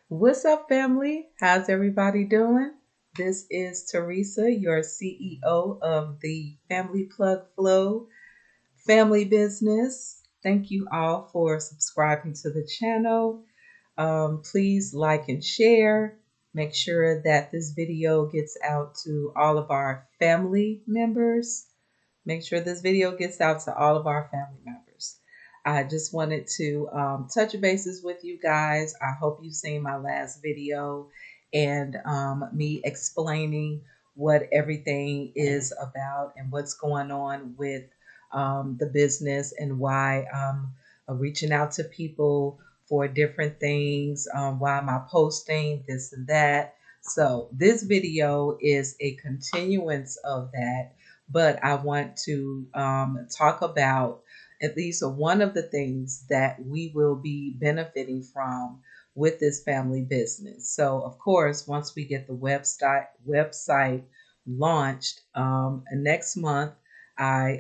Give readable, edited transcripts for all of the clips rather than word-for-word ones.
What's up, family? How's everybody doing? This is Teresa, your CEO of the Family Plug Flow family business. Thank you all for subscribing to the channel. Please like and share. Make sure that this video gets out to all of our family members. Make sure this video gets out to all of our family members. I just wanted to touch bases with you guys. I hope you've seen my last video and me explaining what everything is about and what's going on with the business and why I'm reaching out to people for different things. Why am I posting this and that? So this video is a continuance of that, but I want to talk about at least one of the things that we will be benefiting from with this family business. So, of course, once we get the website launched next month, I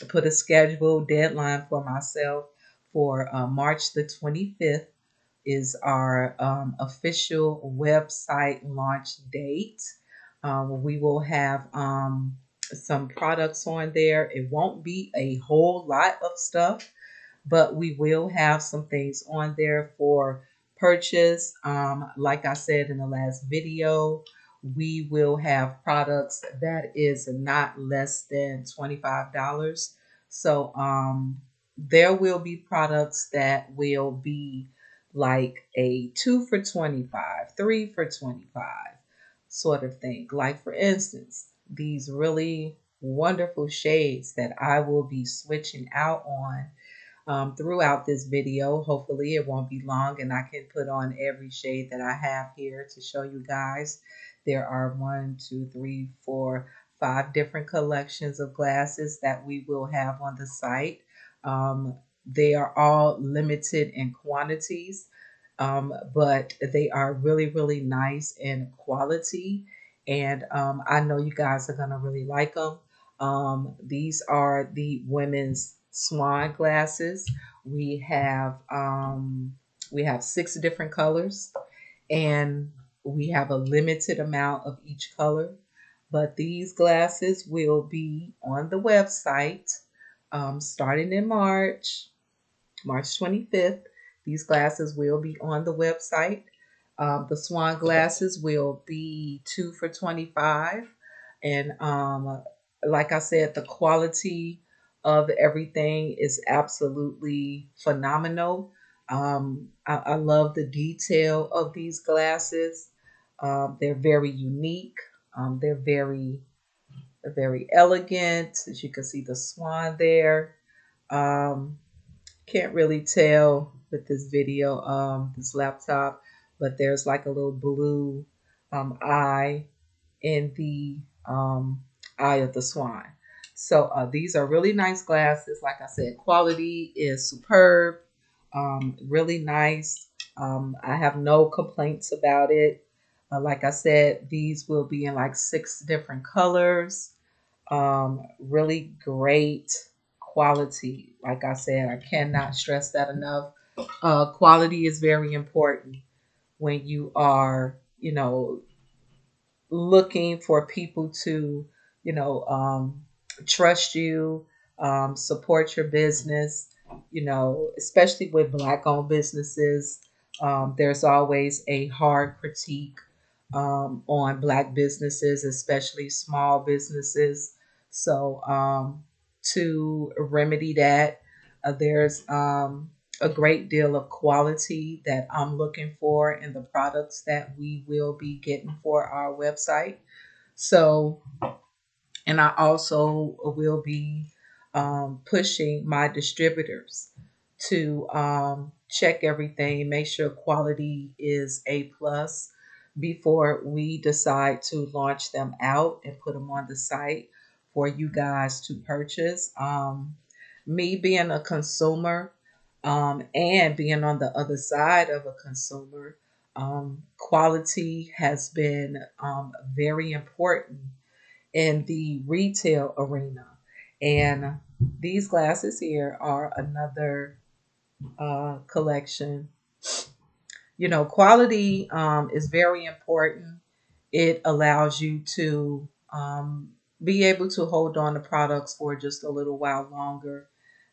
put a schedule deadline for myself for March the 25th is our official website launch date. We will have some products on there. It won't be a whole lot of stuff, but we will have some things on there for purchase. Like I said in the last video, we will have products that is not less than $25. So there will be products that will be like a 2 for 25, 3 for 25 sort of thing. Like for instance, these really wonderful shades that I will be switching out on throughout this video. Hopefully it won't be long and I can put on every shade that I have here to show you guys. There are 1, 2, 3, 4, 5 different collections of glasses that we will have on the site. They are all limited in quantities, but they are really, really nice in quality. And I know you guys are going to really like them. These are the women's swan glasses. We have 6 different colors, and we have a limited amount of each color. But these glasses will be on the website starting in March 25th. These glasses will be on the website. The swan glasses will be 2 for 25. And like I said, the quality of everything is absolutely phenomenal. I love the detail of these glasses. They're very unique. They're very elegant. As you can see the swan there. Um, can't really tell with this video, this laptop, but there's like a little blue eye in the eye of the swan. So these are really nice glasses. Like I said, quality is superb, really nice. I have no complaints about it. Like I said, these will be in like 6 different colors. Really great quality. Like I said, I cannot stress that enough. Quality is very important when you are, looking for people to, you know, trust you, support your business, especially with Black owned businesses. There's always a hard critique on Black businesses, especially small businesses. So, to remedy that, there's a great deal of quality that I'm looking for in the products that we will be getting for our website. So, and I also will be pushing my distributors to check everything, make sure quality is A plus before we decide to launch them out and put them on the site for you guys to purchase. Me being a consumer and being on the other side of a consumer, quality has been very important in the retail arena. And these glasses here are another collection quality is very important. It allows you to be able to hold on to products for just a little while longer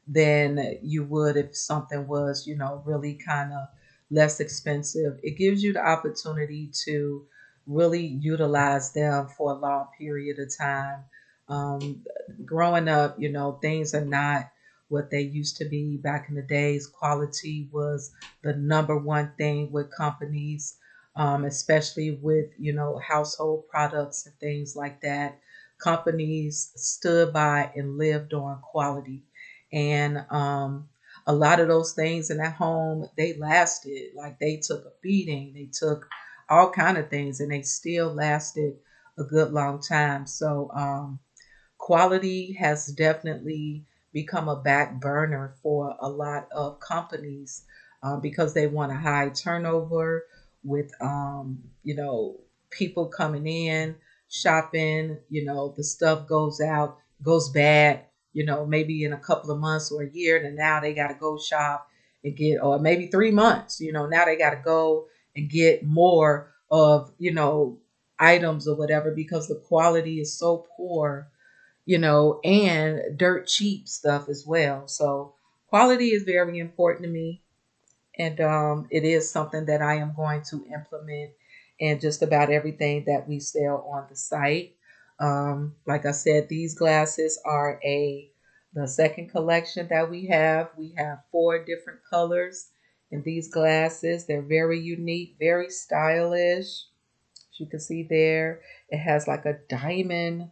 than you would if something was, really kind of less expensive. It gives you the opportunity to really utilize them for a long period of time. Um, Growing up, things are not what they used to be back in the days. Quality was the number one thing with companies, especially with, household products and things like that. Companies stood by and lived on quality. And a lot of those things in that home, they lasted. Like they took a beating, they took all kind of things, and they still lasted a good long time. So quality has definitely become a back burner for a lot of companies because they want a high turnover with people coming in shopping. The stuff goes out, goes bad, maybe in a couple of months or a year, and now they got to go shop and get, or maybe 3 months, now they got to go and get more of items or whatever because the quality is so poor, and dirt cheap stuff as well. So quality is very important to me, and it is something that I am going to implement in just about everything that we sell on the site. Like I said, these glasses are the second collection that we have. We have four different colors in these glasses. They're very unique, very stylish. As you can see there, it has like a diamond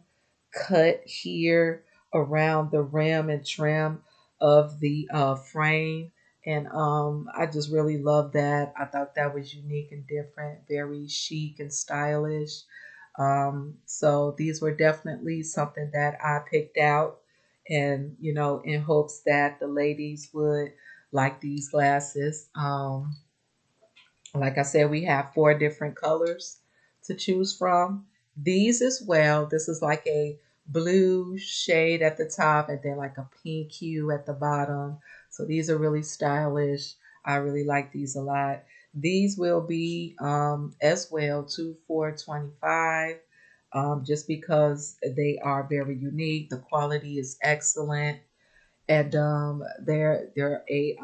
cut here around the rim and trim of the frame. And I just really love that. I thought that was unique and different, very chic and stylish. So these were definitely something that I picked out, and in hopes that the ladies would like these glasses. Like I said, we have four different colors to choose from. These as well. This is like a blue shade at the top and then like a pink hue at the bottom. So these are really stylish. I really like these a lot. These will be as well 2 for $25, just because they are very unique. The quality is excellent, and they're a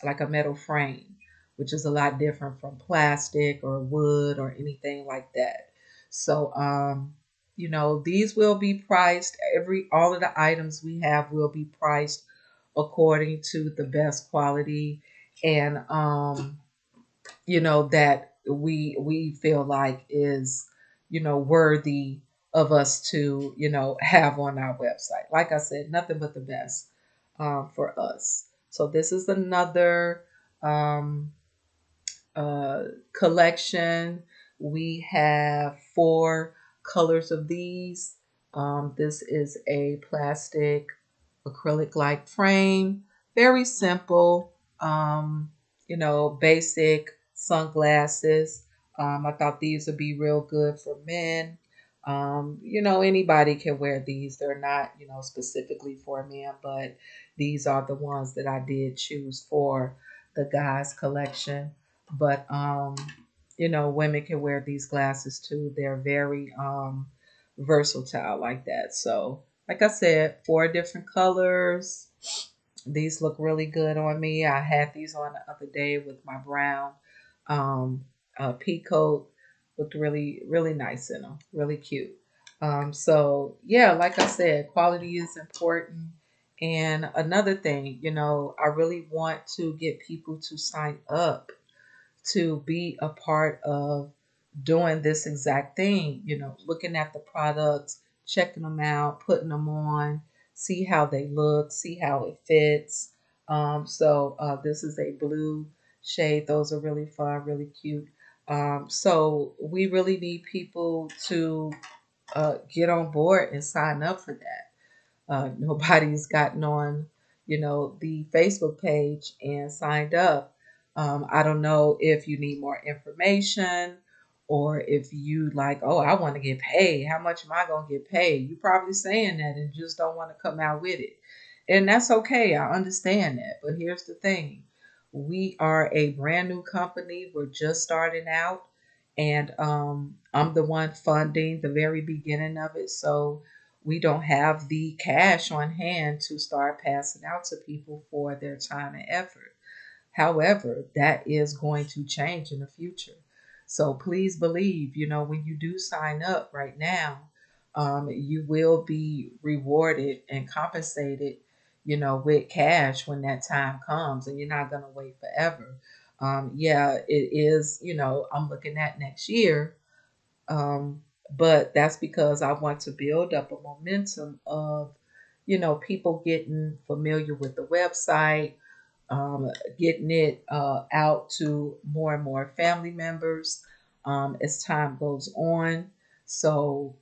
like a metal frame, which is a lot different from plastic or wood or anything like that. So these will be priced. Every all of the items we have will be priced according to the best quality, and that we feel like is worthy of us to have on our website. Like I said, nothing but the best for us. So this is another um, uh, collection. We have four colors of these. This is a plastic acrylic like frame, very simple, basic sunglasses. I thought these would be real good for men. Anybody can wear these. They're not, specifically for men, but these are the ones that I did choose for the guys collection. But women can wear these glasses too. They're very versatile like that. So, like I said, four different colors. These look really good on me. I had these on the other day with my brown um, pea coat. Looked really, really nice in them. Really cute. So yeah, like I said, quality is important. And another thing, I really want to get people to sign up to be a part of doing this exact thing, looking at the products, checking them out, putting them on, see how they look, see how it fits. So this is a blue shade. Those are really fun, really cute. So we really need people to get on board and sign up for that. Nobody's gotten on, the Facebook page and signed up. I don't know if you need more information or if you like, oh, I want to get paid. How much am I going to get paid? You're probably saying that and just don't want to come out with it. And that's okay. I understand that. But here's the thing. we are a brand new company. We're just starting out, and I'm the one funding the very beginning of it. So we don't have the cash on hand to start passing out to people for their time and effort. However, that is going to change in the future. So please believe, when you do sign up right now, you will be rewarded and compensated, with cash when that time comes, and you're not going to wait forever. Yeah, it is, I'm looking at next year. Um, but that's because I want to build up a momentum of, people getting familiar with the website, um, getting it out to more and more family members as time goes on. So,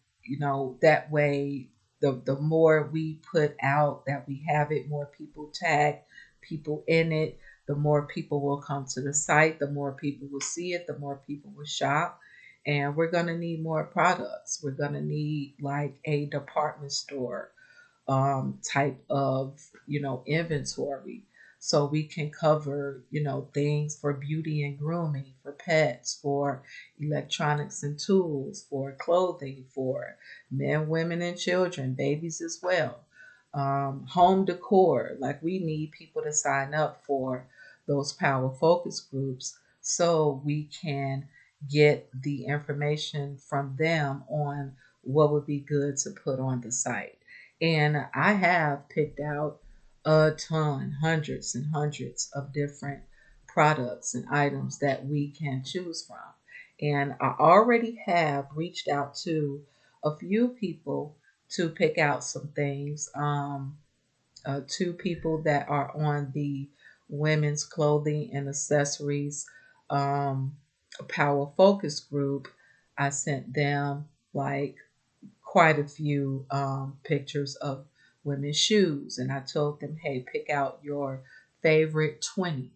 that way, the more we put out that we have it, more people tag people in it, the more people will come to the site, the more people will see it, the more people will shop. And we're going to need more products. We're going to need like a department store type of inventory, so we can cover things for beauty and grooming, for pets, for electronics and tools, for clothing, for men, women, and children, babies as well. Home decor, like we need people to sign up for those power focus groups so we can get the information from them on what would be good to put on the site. And I have picked out a ton, hundreds and hundreds of different products and items that we can choose from. And I already have reached out to a few people to pick out some things. Two people that are on the women's clothing and accessories um, power focus group. I sent them like quite a few pictures of women's shoes, and I told them, hey, pick out your favorite 20,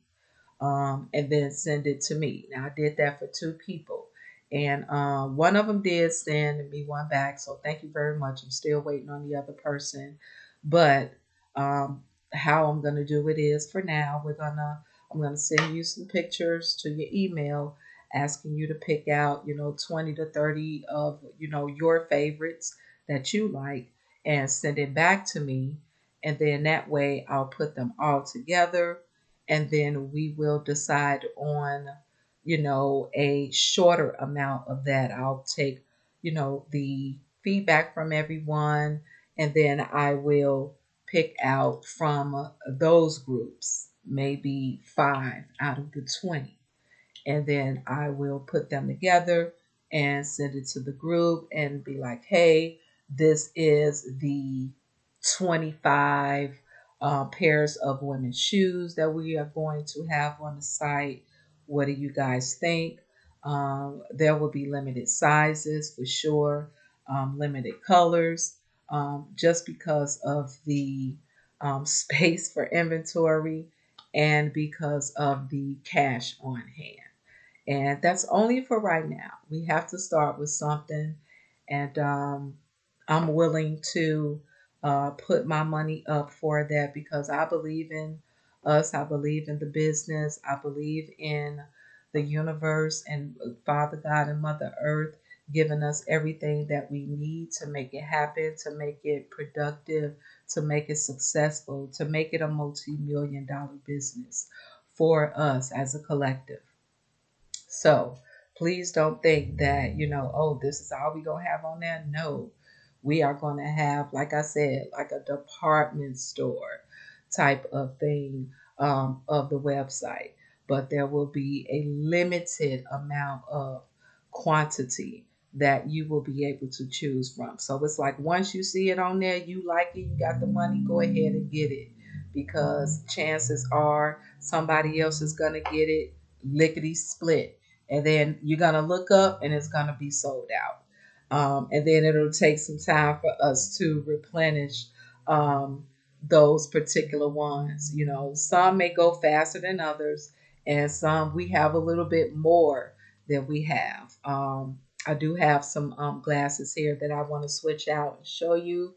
and then send it to me. Now I did that for two people, and one of them did send me one back, so thank you very much. I'm still waiting on the other person, but um, how I'm gonna do it is, for now, I'm gonna send you some pictures to your email, asking you to pick out 20 to 30 of your favorites that you like, and send it back to me, and then that way I'll put them all together, and then we will decide on a shorter amount of that. I'll take the feedback from everyone, and then I will pick out from those groups maybe 5 out of the 20, and then I will put them together and send it to the group and be like, hey, this is the 25 pairs of women's shoes that we are going to have on the site. What do you guys think? There will be limited sizes for sure, limited colors, just because of the space for inventory and because of the cash on hand. And that's only for right now. We have to start with something. And I'm willing to put my money up for that because I believe in us. I believe in the business. I believe in the universe and Father God and Mother Earth giving us everything that we need to make it happen, to make it productive, to make it successful, to make it a multi-million-dollar business for us as a collective. So please don't think that, oh, this is all we going to have on there. No, we are going to have, like I said, like a department store type of thing of the website. But there will be a limited amount of quantity that you will be able to choose from. So it's like once you see it on there, you like it, you got the money, go ahead and get it. Because chances are somebody else is going to get it lickety split, and then you're gonna look up and it's gonna be sold out. And then it'll take some time for us to replenish um, those particular ones. Some may go faster than others, and some we have a little bit more than we have. I do have some glasses here that I want to switch out and show you.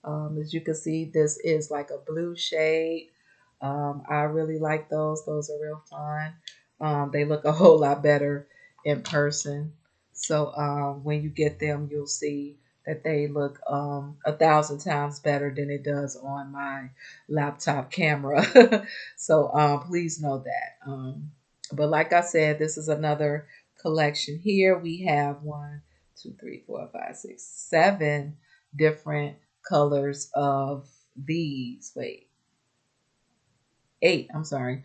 As you can see, this is like a blue shade. I really like those. Those are real fun. They look a whole lot better in person. So when you get them, you'll see that they look 1,000 times better than it does on my laptop camera. So please know that. But like I said, this is another collection here. We have one, two, three, four, five, six, seven different colors of these. Wait, eight, I'm sorry.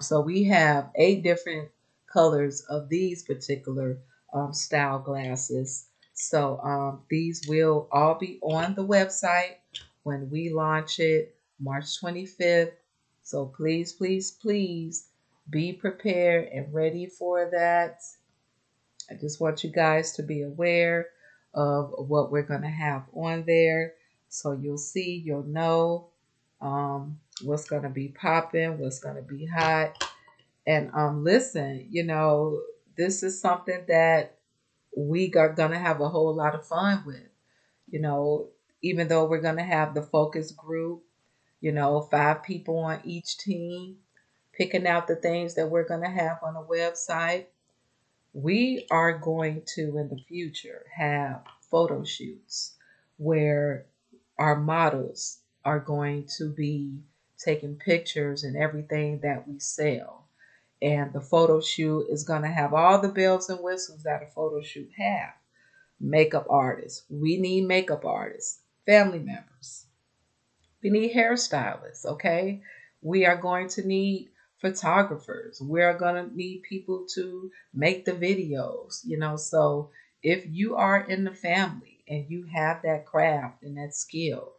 So we have eight different colors of these particular style glasses. So these will all be on the website when we launch it March 25th. So please, please, please be prepared and ready for that. I just want you guys to be aware of what we're going to have on there. So you'll see, you'll know what's going to be popping, what's going to be hot. And listen, this is something that we are going to have a whole lot of fun with. You know, even though we're going to have the focus group, 5 people on each team, picking out the things that we're going to have on the website. We are going to, in the future, have photo shoots where our models are going to be taking pictures and everything that we sell. And the photo shoot is going to have all the bells and whistles that a photo shoot have. Makeup artists. We need makeup artists, family members. We need hairstylists, okay? We are going to need photographers. We're going to need people to make the videos, So if you are in the family and you have that craft and that skill,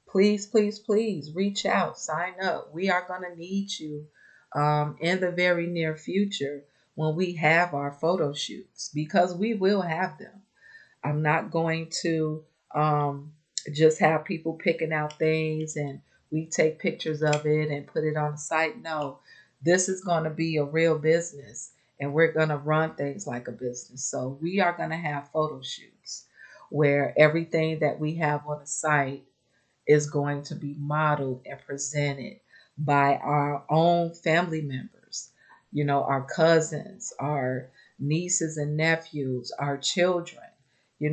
please, please, please reach out, sign up. We are going to need you in the very near future when we have our photo shoots because we will have them. I'm not going to just have people picking out things and we take pictures of it and put it on the site. No, this is going to be a real business and we're going to run things like a business. So we are going to have photo shoots where everything that we have on the site is going to be modeled and presented by our own family members, our cousins, our nieces and nephews, our children,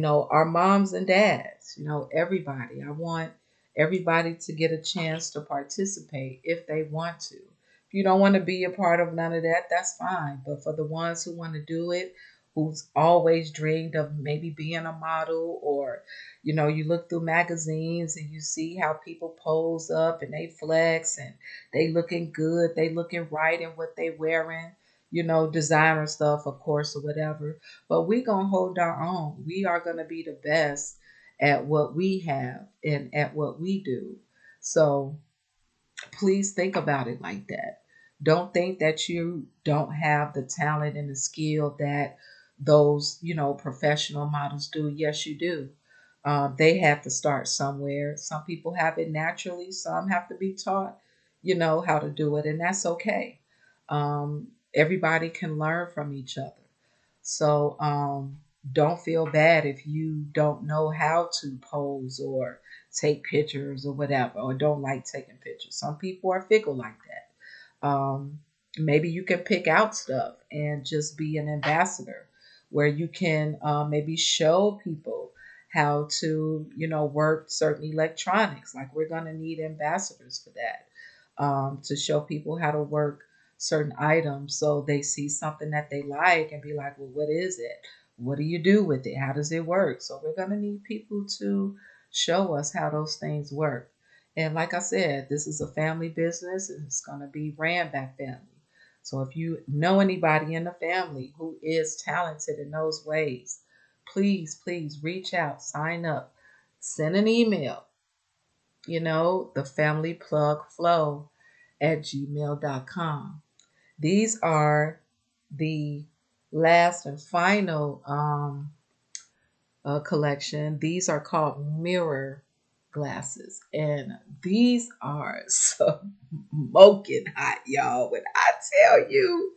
our moms and dads, everybody. I want everybody to get a chance to participate if they want to. If you don't want to be a part of none of that, that's fine. But for the ones who want to do it, who's always dreamed of maybe being a model or you look through magazines and you see how people pose up and they flex and they looking good, they looking right in what they wearing, designer stuff, of course, or whatever. But we gonna hold our own. We are gonna be the best at what we have and at what we do. So please think about it like that. Don't think that you don't have the talent and the skill that those, professional models do. Yes, you do. They have to start somewhere. Some people have it naturally, some have to be taught, how to do it, and that's okay. Everybody can learn from each other. So don't feel bad if you don't know how to pose or take pictures or whatever, or don't like taking pictures. Some people are fickle like that. Maybe you can pick out stuff and just be an ambassador where you can maybe show people how to, work certain electronics. Like we're going to need ambassadors for that to show people how to work certain items so they see something that they like and be like, well, what is it? What do you do with it? How does it work? So we're going to need people to show us how those things work. And like I said, this is a family business and it's going to be ran by family. So if you know anybody in the family who is talented in those ways, please, please reach out, sign up, send an email, the family plug flow at gmail.com. These are the last and final collection. These are called mirror glasses, and these are smoking hot, y'all. When I tell you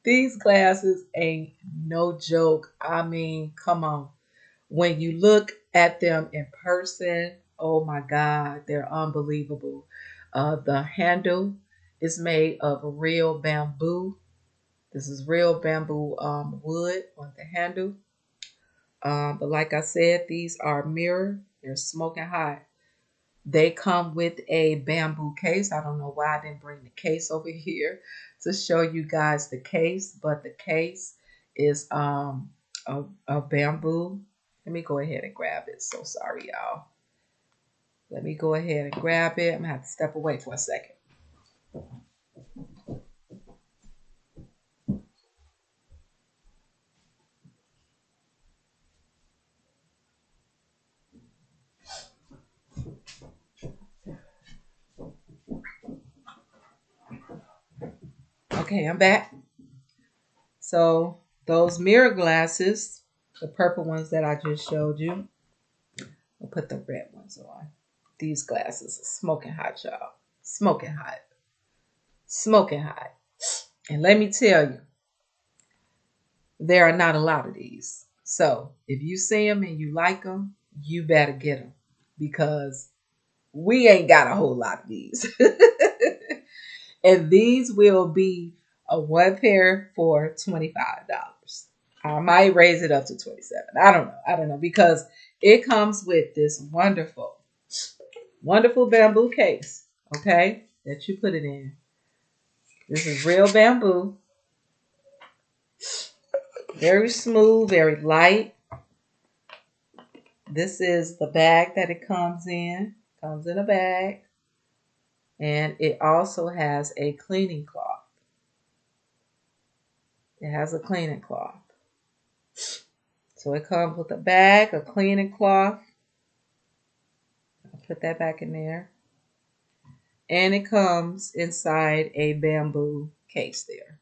these glasses ain't no joke, I mean, come on. When you look at them in person, oh my God, they're unbelievable. The handle It's made of real bamboo. This is real bamboo wood on the handle. But like I said, these are mirror. They're smoking hot. They come with a bamboo case. I don't know why I didn't bring the case over here to show you guys the case, but the case is a bamboo. Let me go ahead and grab it. So sorry, y'all. Let me go ahead and grab it. I'm gonna have to step away for a second. Okay, I'm back. So those mirror glasses, the purple ones that I just showed you, I'll put the red ones on. These glasses are smoking hot, y'all. Smoking hot. Smoking hot. And let me tell you, there are not a lot of these. So if you see them and you like them, you better get them because we ain't got a whole lot of these. And these will be a one pair for $25. I might raise it up to 27. I don't know. I don't know because it comes with this wonderful, wonderful bamboo case, okay, that you put it in. This is real bamboo, very smooth, very light. This is the bag that it comes in. Comes in a bag. And it also has a cleaning cloth. It has a cleaning cloth. So it comes with a bag, a cleaning cloth. I'll put that back in there. And it comes inside a bamboo case there.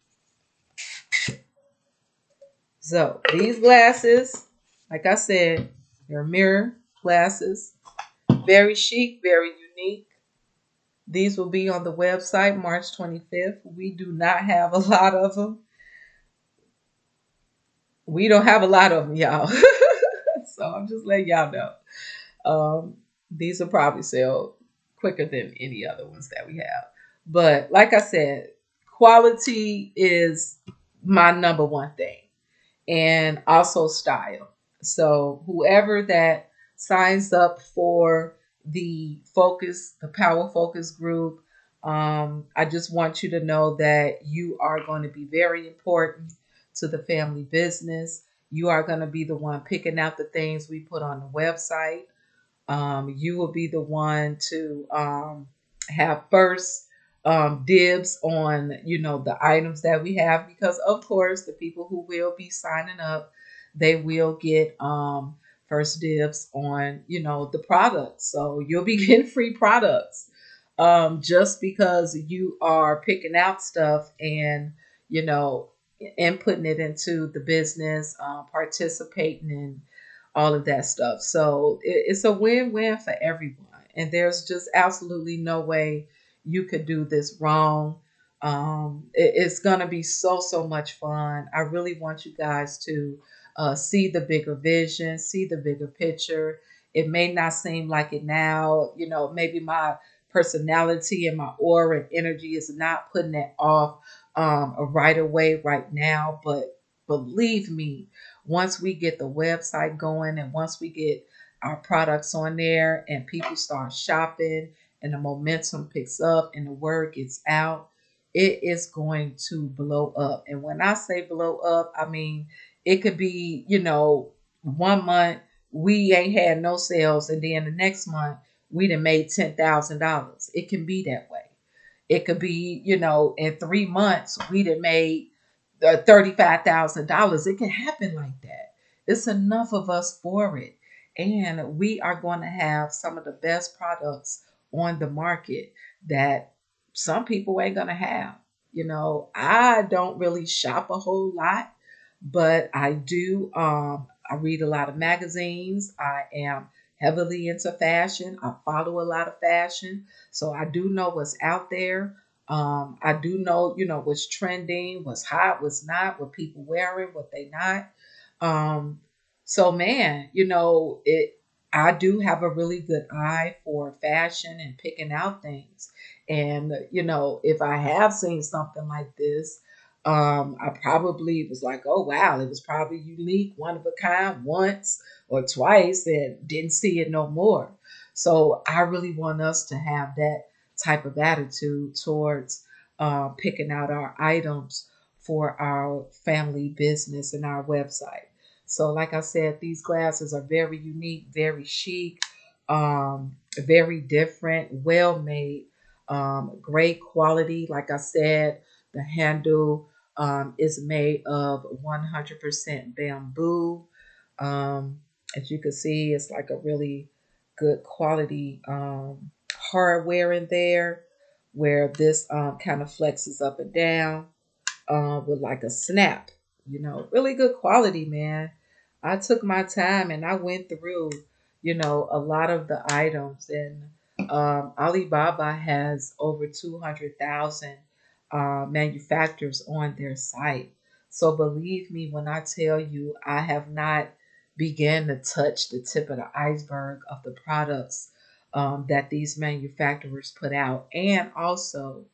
So these glasses, like I said, they're mirror glasses. Very chic, very unique. These will be on the website March 25th. We do not have a lot of them. We don't have a lot of them, y'all. So I'm just letting y'all know. These will probably sell quicker than any other ones that we have. But like I said, quality is my number one thing, and also style. So whoever that signs up for the Power Focus group, I just want you to know that you are going to be very important to the family business. You are going to be the one picking out the things we put on the website. You will be the one to have first dibs on, the items that we have, because of course the people who will be signing up, they will get first dibs on, the products. So you'll be getting free products just because you are picking out stuff and, you know, and putting it into the business, participating in all of that stuff. So it's a win-win for everyone. And there's just absolutely no way you could do this wrong. It's going to be so, so much fun. I really want you guys to see the bigger vision, see the bigger picture. It may not seem like it now, maybe my personality and my aura and energy is not putting it off right away, right now. But believe me, once we get the website going and once we get our products on there and people start shopping and the momentum picks up and the word gets out, it is going to blow up. And when I say blow up, I mean it could be, 1 month we ain't had no sales, and then the next month we done made $10,000. It can be that way. It could be, in 3 months we done made $35,000. It can happen like that. It's enough of us for it. And we are going to have some of the best products on the market that some people ain't going to have. I don't really shop a whole lot, but I do. I read a lot of magazines. I am heavily into fashion. I follow a lot of fashion. So I do know what's out there. I do know, what's trending, what's hot, what's not, what people wearing, what they not. Um, so man, I do have a really good eye for fashion and picking out things. And, if I have seen something like this, I probably was like, oh, wow, it was probably unique, one of a kind once or twice and didn't see it no more. So I really want us to have that type of attitude towards picking out our items for our family business and our website. So, like I said, these glasses are very unique, very chic, very different, well made, great quality. Like I said, the handle is made of 100% bamboo. Um, as you can see, it's like a really good quality hardware in there where this kind of flexes up and down with like a snap, really good quality, man. I took my time and I went through, a lot of the items, and Alibaba has over 200,000 manufacturers on their site. So believe me when I tell you, I have not began to touch the tip of the iceberg of the products that these manufacturers put out. And also,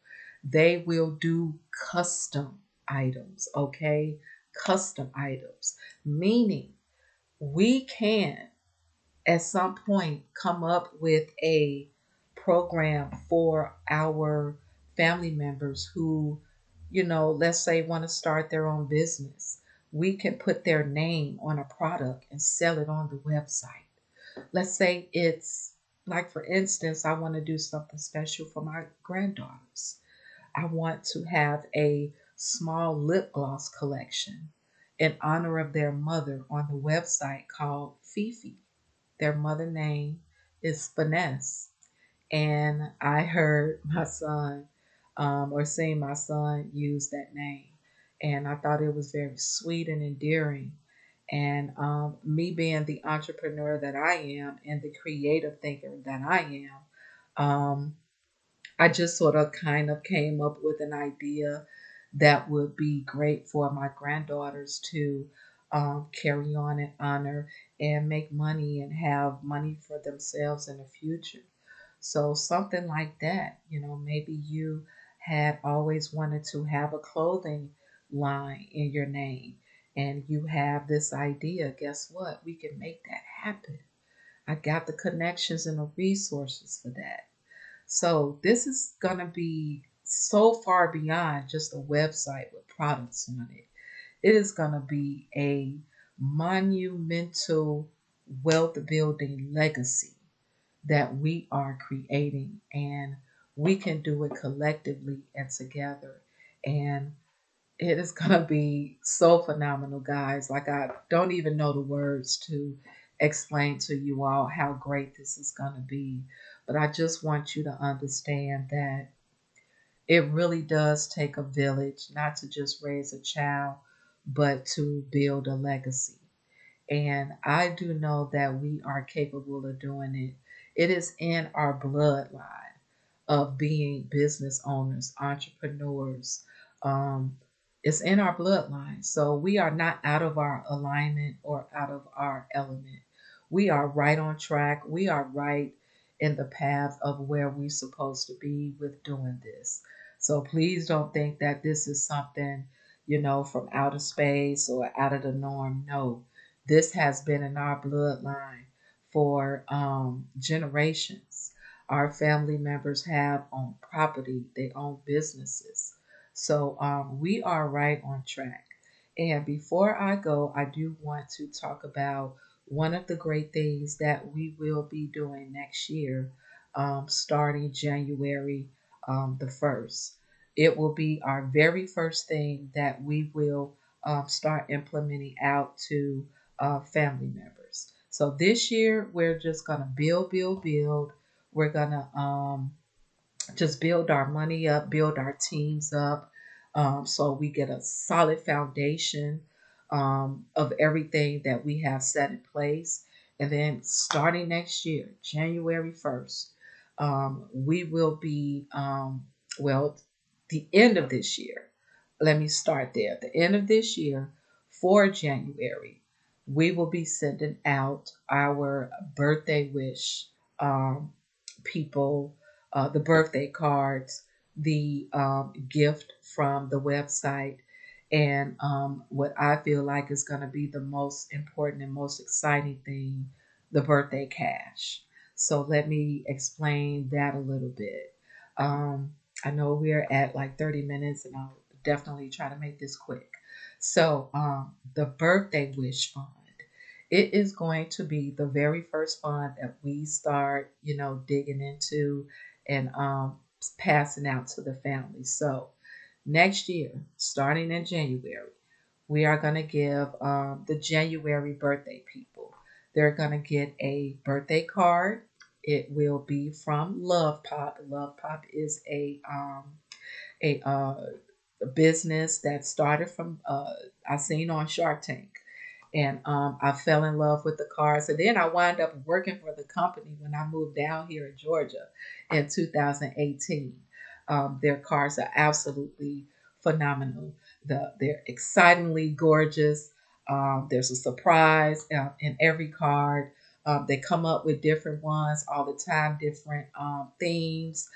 they will do custom items, okay? Custom items, meaning we can at some point come up with a program for our family members who, let's say want to start their own business. We can put their name on a product and sell it on the website. Let's say it's like, for instance, I want to do something special for my granddaughters. I want to have a small lip gloss collection in honor of their mother on the website called Fifi. Their mother name is Finesse. And I heard my son or seen my son use that name. And I thought it was very sweet and endearing. And me being the entrepreneur that I am and the creative thinker that I am, I just sort of kind of came up with an idea that would be great for my granddaughters to carry on and honor and make money and have money for themselves in the future. So, something like that, maybe you had always wanted to have a clothing line in your name and you have this idea. Guess what? We can make that happen. I got the connections and the resources for that. So this is gonna be so far beyond just a website with products on it. It is gonna be a monumental wealth building legacy that we are creating, and we can do it collectively and together. And it is gonna be so phenomenal, guys. Like, I don't even know the words to explain to you all how great this is gonna be. But I just want you to understand that it really does take a village, not to just raise a child, but to build a legacy. And I do know that we are capable of doing it. It is in our bloodline of being business owners, entrepreneurs. Um, it's in our bloodline. So we are not out of our alignment or out of our element. We are right on track. We are right in the path of where we're supposed to be with doing this. So please don't think that this is something, from outer space or out of the norm. No, this has been in our bloodline for generations. Our family members have owned property, they own businesses. So we are right on track. And before I go, I do want to talk about one of the great things that we will be doing next year, starting January the 1st. It will be our very first thing that we will start implementing out to family members. So this year, we're just going to build, build, build. We're going to just build our money up, build our teams up, so we get a solid foundation of everything that we have set in place. And then starting next year, January 1st, we will be, well, the end of this year. Let me start there. The end of this year for January, we will be sending out our birthday wish people the birthday cards, the gift from the website, and what I feel like is going to be the most important and most exciting thing, the birthday cash. So let me explain that a little bit. Um, I know we're at like 30 minutes, and I'll definitely try to make this quick. So, the birthday wish fund. It is going to be the very first fund that we start, digging into and passing out to the family. So, next year, starting in January, we are going to give the January birthday people. They're going to get a birthday card. It will be from Love Pop. Love Pop is a business that started from I seen on Shark Tank, and I fell in love with the cars. And then I wound up working for the company when I moved down here in Georgia in 2018. Their cars are absolutely phenomenal. They're excitingly gorgeous. There's a surprise in every card. They come up with different ones all the time, different themes.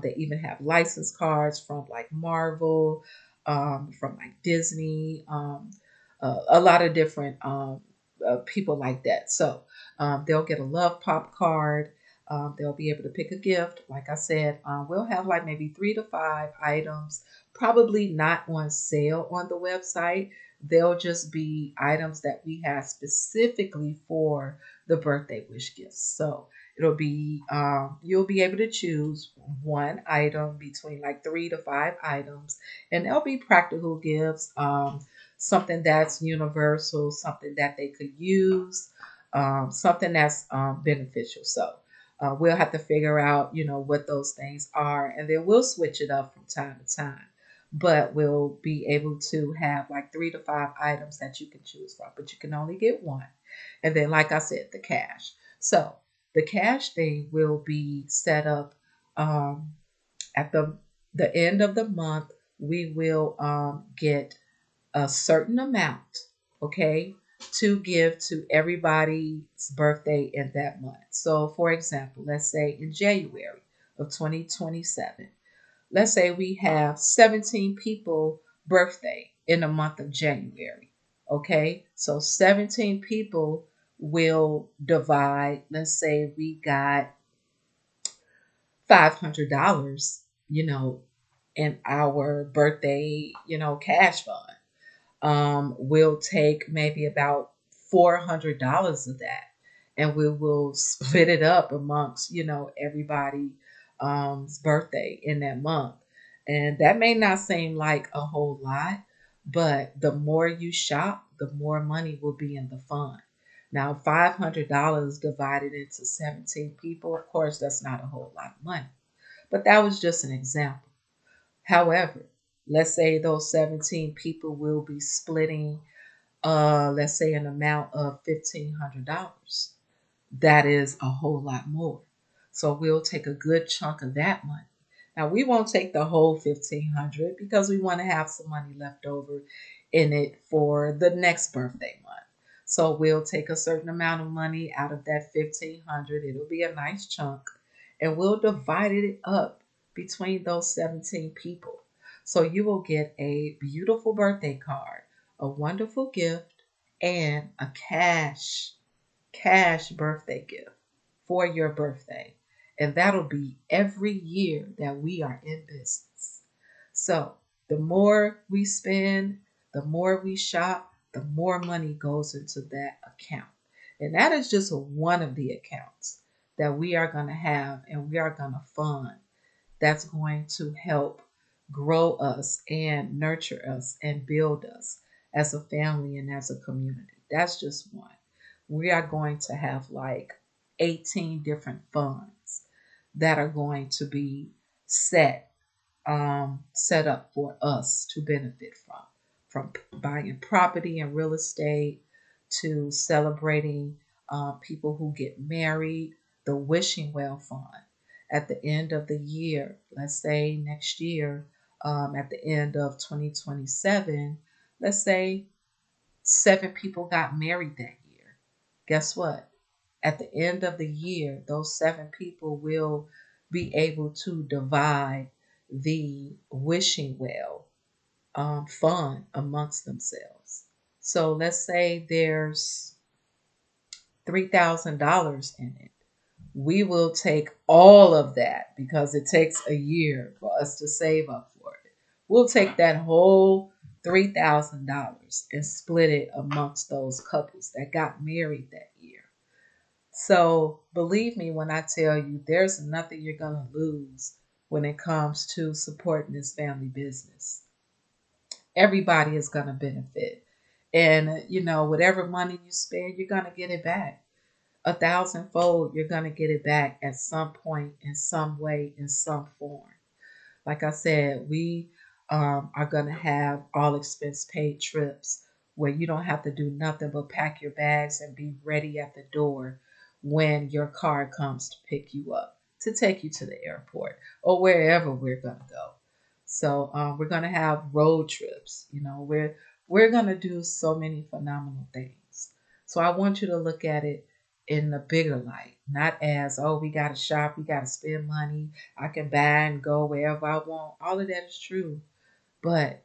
They even have license cards from like Marvel, from like Disney. A lot of different people like that. So they'll get a Love Pop card. They'll be able to pick a gift. Like I said, we'll have like maybe 3 to 5 items, probably not on sale on the website. They'll just be items that we have specifically for the birthday wish gifts. So it'll be, you'll be able to choose one item between like 3 to 5 items, and they'll be practical gifts. Something that's universal, something that they could use, something that's beneficial. So we'll have to figure out, what those things are, and then we'll switch it up from time to time. But we'll be able to have like 3 to 5 items that you can choose from, but you can only get one. And then, like I said, the cash. So the cash thing will be set up at the end of the month. We will get a certain amount, okay, to give to everybody's birthday in that month. So, for example, let's say in January of 2027, let's say we have 17 people birthday in the month of January, okay? So 17 people will divide, let's say we got $500, in our birthday, cash fund. We'll take maybe about $400 of that, and we will split it up amongst, everybody birthday in that month. And that may not seem like a whole lot, but the more you shop, the more money will be in the fund. Now, $500 divided into 17 people, of course, that's not a whole lot of money, but that was just an example. However, let's say those 17 people will be splitting, let's say, an amount of $1,500. That is a whole lot more. So we'll take a good chunk of that money. Now we won't take the whole 1,500 because we want to have some money left over in it for the next birthday month. So we'll take a certain amount of money out of that 1,500. It'll be a nice chunk, and we'll divide it up between those 17 people. So you will get a beautiful birthday card, a wonderful gift, and a cash birthday gift for your birthday. And that'll be every year that we are in business. So the more we spend, the more we shop, the more money goes into that account. And that is just one of the accounts that we are going to have and we are going to fund, that's going to help grow us and nurture us and build us as a family and as a community. That's just one. We are going to have like 18 different funds that are going to be set set up for us to benefit from buying property and real estate to celebrating people who get married, the Wishing Well Fund. At the end of the year, let's say next year, at the end of 2027, let's say 7 people got married that year. Guess what? At the end of the year, those 7 people will be able to divide the wishing well fund amongst themselves. So let's say there's $3,000 in it. We will take all of that because it takes a year for us to save up for it. We'll take that whole $3,000 and split it amongst those couples that got married that year. So believe me when I tell you, there's nothing you're going to lose when it comes to supporting this family business. Everybody is going to benefit. And, whatever money you spend, you're going to get it back. 1,000-fold, you're going to get it back at some point, in some way, in some form. Like I said, we are going to have all expense paid trips where you don't have to do nothing but pack your bags and be ready at the door when your car comes to pick you up to take you to the airport or wherever we're going to go. So we're going to have road trips. We're going to do so many phenomenal things. So I want you to look at it in the bigger light, not as, oh, we got to shop, we got to spend money, I can buy and go wherever I want. All of that is true. But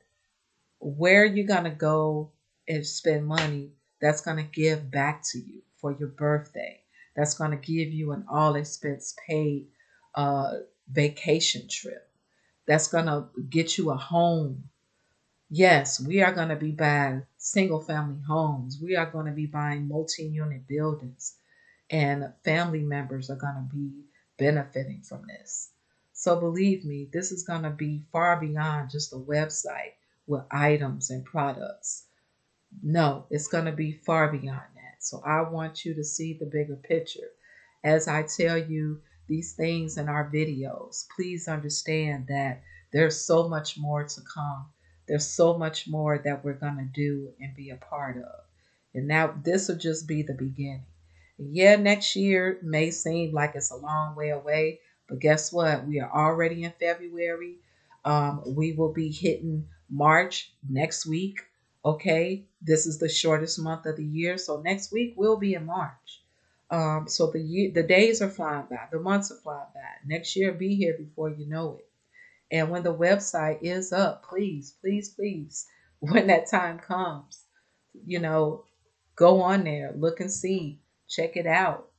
where you're going to go and spend money, that's going to give back to you for your birthday. That's going to give you an all expense paid uh, vacation trip. That's going to get you a home. Yes, we are going to be buying single family homes. We are going to be buying multi unit buildings, and family members are going to be benefiting from this. So believe me, this is going to be far beyond just a website with items and products. No, it's going to be far beyond that. So I want you to see the bigger picture. As I tell you these things in our videos, please understand that there's so much more to come. There's so much more that we're going to do and be a part of. And now this will just be the beginning. Yeah, next year may seem like it's a long way away, but guess what? We are already in February. We will be hitting March next week. Okay, this is the shortest month of the year, so next week we'll be in March. So the days are flying by, the months are flying by. Next year, be here before you know it. And when the website is up, please, please, please, when that time comes, you know, go on there, look and see, check it out,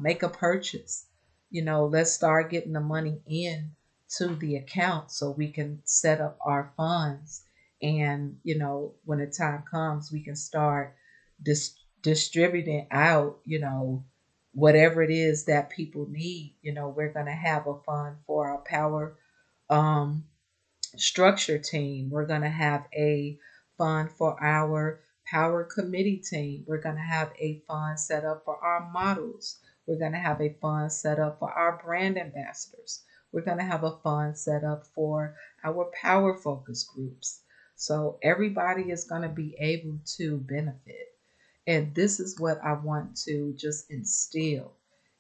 make a purchase. Let's start getting the money in to the account so we can set up our funds. And, when the time comes, we can start distributing out, whatever it is that people need. We're going to have a fund for our power um, structure team. We're going to have a fund for our power committee team. We're going to have a fund set up for our models. We're going to have a fund set up for our brand ambassadors. We're going to have a fund set up for our power focus groups. So everybody is going to be able to benefit. And this is what I want to just instill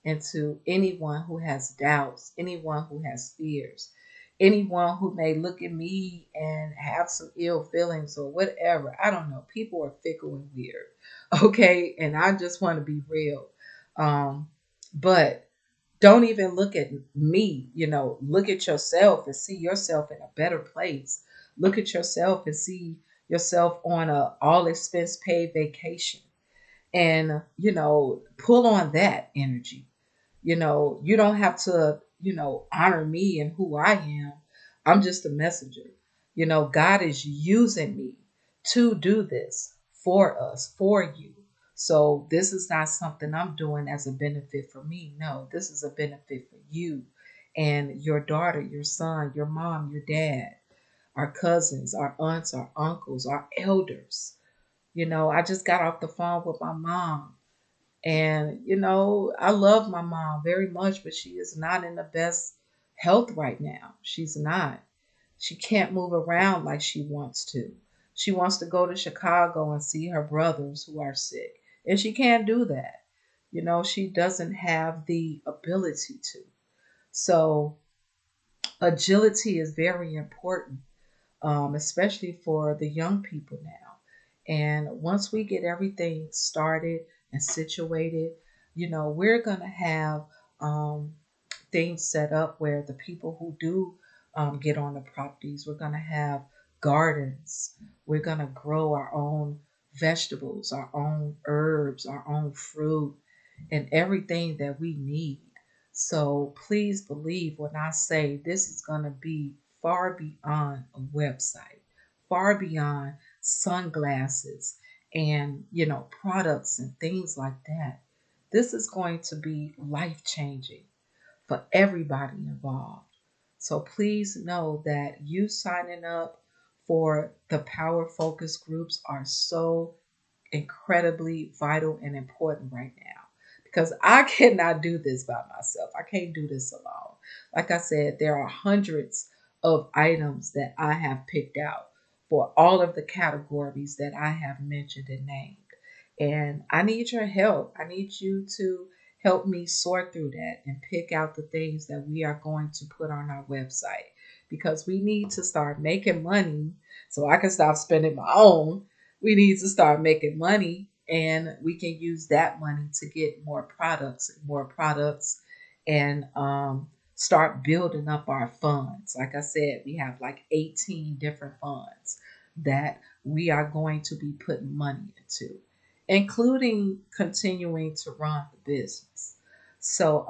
into anyone who has doubts, anyone who has fears, anyone who may look at me and have some ill feelings or whatever. I don't know. People are fickle and weird. Okay. And I just want to be real. But don't even look at me, look at yourself and see yourself in a better place. Look at yourself and see yourself on a all expense paid vacation, and pull on that energy. You don't have to honor me and who I am. I'm just a messenger. God is using me to do this for us, for you. So this is not something I'm doing as a benefit for me. No, this is a benefit for you and your daughter, your son, your mom, your dad, our cousins, our aunts, our uncles, our elders. I just got off the phone with my mom. And, I love my mom very much, but she is not in the best health right now. She's not. She can't move around like she wants to. She wants to go to Chicago and see her brothers who are sick. And she can't do that. She doesn't have the ability to. So, agility is very important, especially for the young people now. And once we get everything started and situated, we're going to have things set up where the people who do get on the properties, we're going to have gardens. We're going to grow our own vegetables, our own herbs, our own fruit, and everything that we need. So please believe when I say this is going to be far beyond a website, far beyond sunglasses and, products and things like that. This is going to be life changing for everybody involved. So please know that you signing up for the Power Focus groups are so incredibly vital and important right now because I cannot do this by myself. I can't do this alone. Like I said, there are hundreds of items that I have picked out for all of the categories that I have mentioned and named. And I need your help. I need you to help me sort through that and pick out the things that we are going to put on our website because we need to start making money so I can stop spending my own. We need to start making money and we can use that money to get more products and start building up our funds. Like I said, we have like 18 different funds that we are going to be putting money into, including continuing to run the business. So,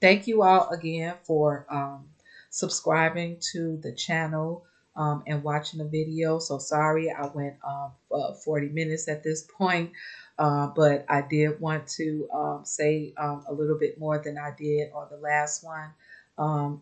thank you all again for subscribing to the channel and watching the video. So sorry I went 40 minutes at this point, but I did want to say a little bit more than I did on the last one.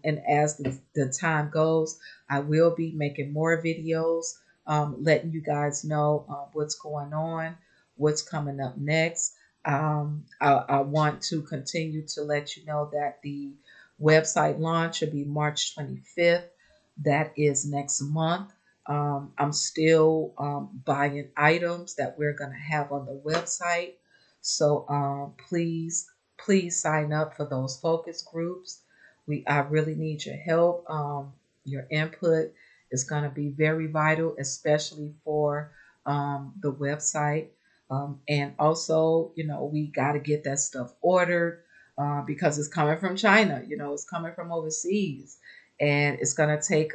And as the time goes, I will be making more videos, letting you guys know what's going on, what's coming up next. I want to continue to let you know that the website launch will be March 25th. That is next month. I'm still buying items that we're going to have on the website. So please sign up for those focus groups. I really need your help. Your input is going to be very vital, especially for the website. And also, we got to get that stuff ordered because it's coming from China. It's coming from overseas, and it's gonna take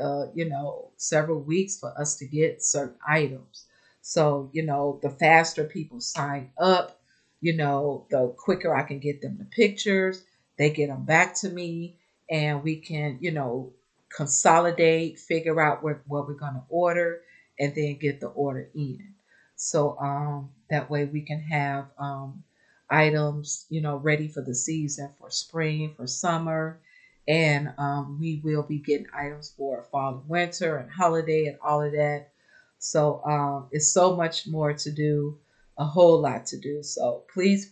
several weeks for us to get certain items. So the faster people sign up, the quicker I can get them the pictures. They get them back to me, and we can consolidate, figure out what we're gonna order, and then get the order in. So that way we can have items, ready for the season, for spring, for summer. And we will be getting items for fall and winter and holiday and all of that. So it's so much more to do, a whole lot to do. So please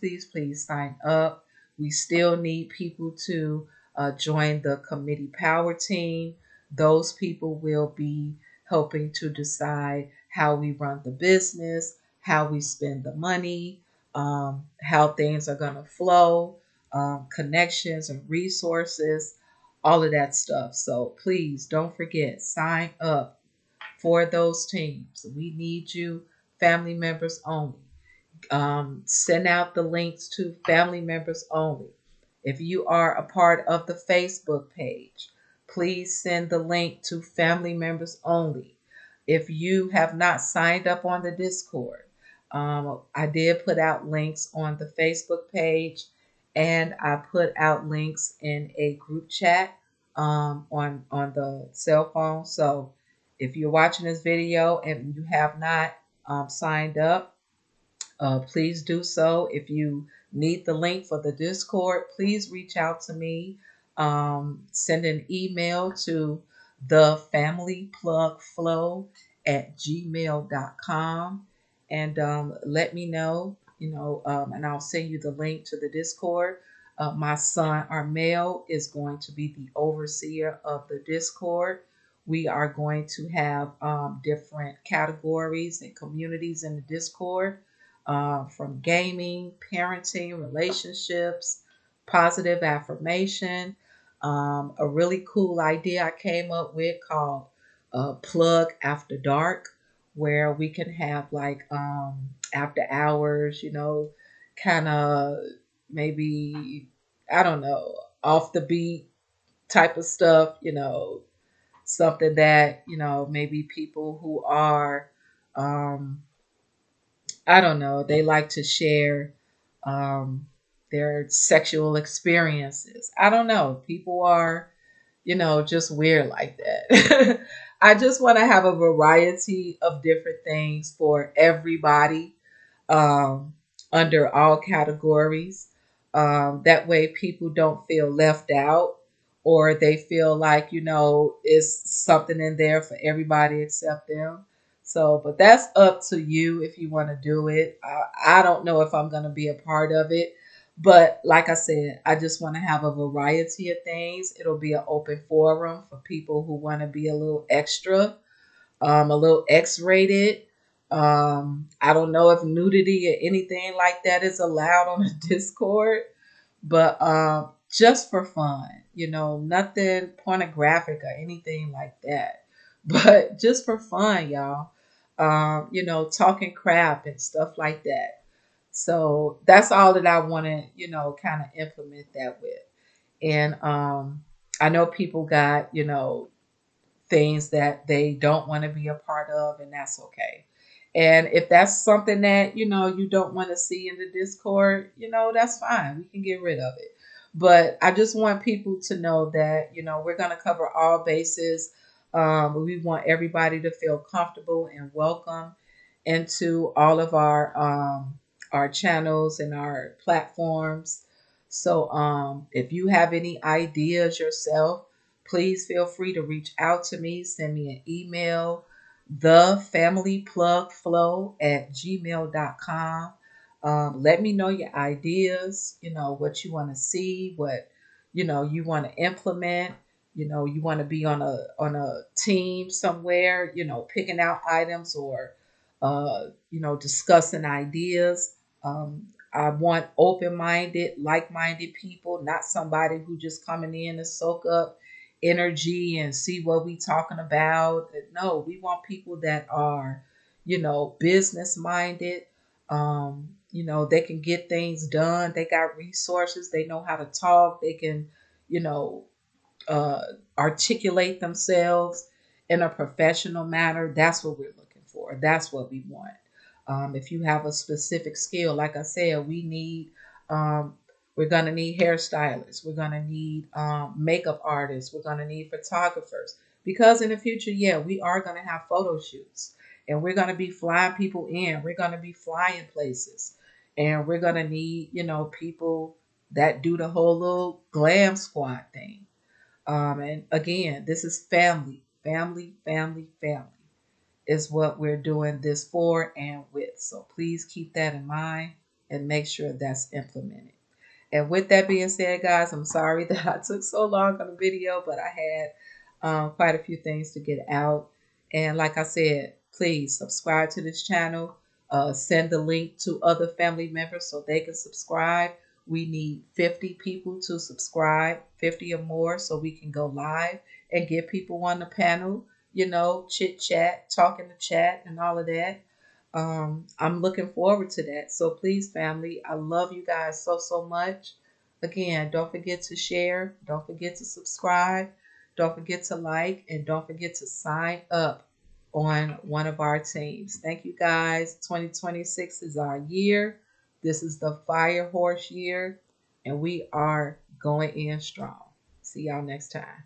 sign up. We still need people to join the committee power team. Those people will be helping to decide how we run the business, how we spend the money, how things are going to flow, connections and resources, all of that stuff. So please don't forget, sign up for those teams. We need you, family members only. Send out the links to family members only. If you are a part of the Facebook page, please send the link to family members only. If you have not signed up on the Discord, I did put out links on the Facebook page, and I put out links in a group chat on the cell phone. So if you're watching this video and you have not signed up, please do so. If you need the link for the Discord, please reach out to me. Send an email to thefamilyplugflow@gmail.com and let me know, and I'll send you the link to the Discord. My son Armel is going to be the overseer of the Discord. We are going to have different categories and communities in the Discord, from gaming, parenting, relationships, positive affirmation. A really cool idea I came up with called Plug After Dark, where we can have like after hours, kind of maybe, I don't know, off the beat type of stuff, something that, maybe people who are, um, I don't know, they like to share um, their sexual experiences. I don't know. People are, just weird like that. I just want to have a variety of different things for everybody, um, under all categories. That way, people don't feel left out, or they feel like, it's something in there for everybody except them. So, but that's up to you if you want to do it. I don't know if I'm going to be a part of it. But like I said, I just want to have a variety of things. It'll be an open forum for people who want to be a little extra, a little X-rated. I don't know if nudity or anything like that is allowed on the Discord, but just for fun, nothing pornographic or anything like that, but just for fun, y'all. Talking crap and stuff like that. So that's all that I want to, kind of implement that with. And I know people got, things that they don't want to be a part of, and that's okay. And if that's something that, you don't want to see in the Discord, that's fine. We can get rid of it. But I just want people to know that, we're going to cover all bases. We want everybody to feel comfortable and welcome into all of our channels and our platforms. So if you have any ideas yourself, please feel free to reach out to me. Send me an email, thefamilyplugflow@gmail.com. Let me know your ideas, what you want to see, what you want to implement. You want to be on a team somewhere, picking out items or discussing ideas. I want open-minded, like-minded people, not somebody who just coming in to soak up energy and see what we talking about. No, we want people that are, business minded. They can get things done. They got resources. They know how to talk. They can, you know, uh, articulate themselves in a professional manner. That's what we're looking for. That's what we want. If you have a specific skill, like I said, um, we're going to need hairstylists. We're going to need makeup artists. We're going to need photographers. Because in the future, yeah, we are going to have photo shoots and we're going to be flying people in. We're going to be flying places. And we're going to need, people that do the whole little glam squad thing. And again, this is family, family, family, family is what we're doing this for and with. So please keep that in mind and make sure that's implemented. And with that being said, guys, I'm sorry that I took so long on the video, but I had quite a few things to get out. And like I said, please subscribe to this channel. Send the link to other family members so they can subscribe. We need 50 people to subscribe, 50 or more, so we can go live and get people on the panel, chit chat, talk in the chat, and all of that. I'm looking forward to that. So please, family, I love you guys so, so much. Again, don't forget to share. Don't forget to subscribe. Don't forget to like. And don't forget to sign up on one of our teams. Thank you, guys. 2026 is our year. This is the Fire Horse year. And we are going in strong. See y'all next time.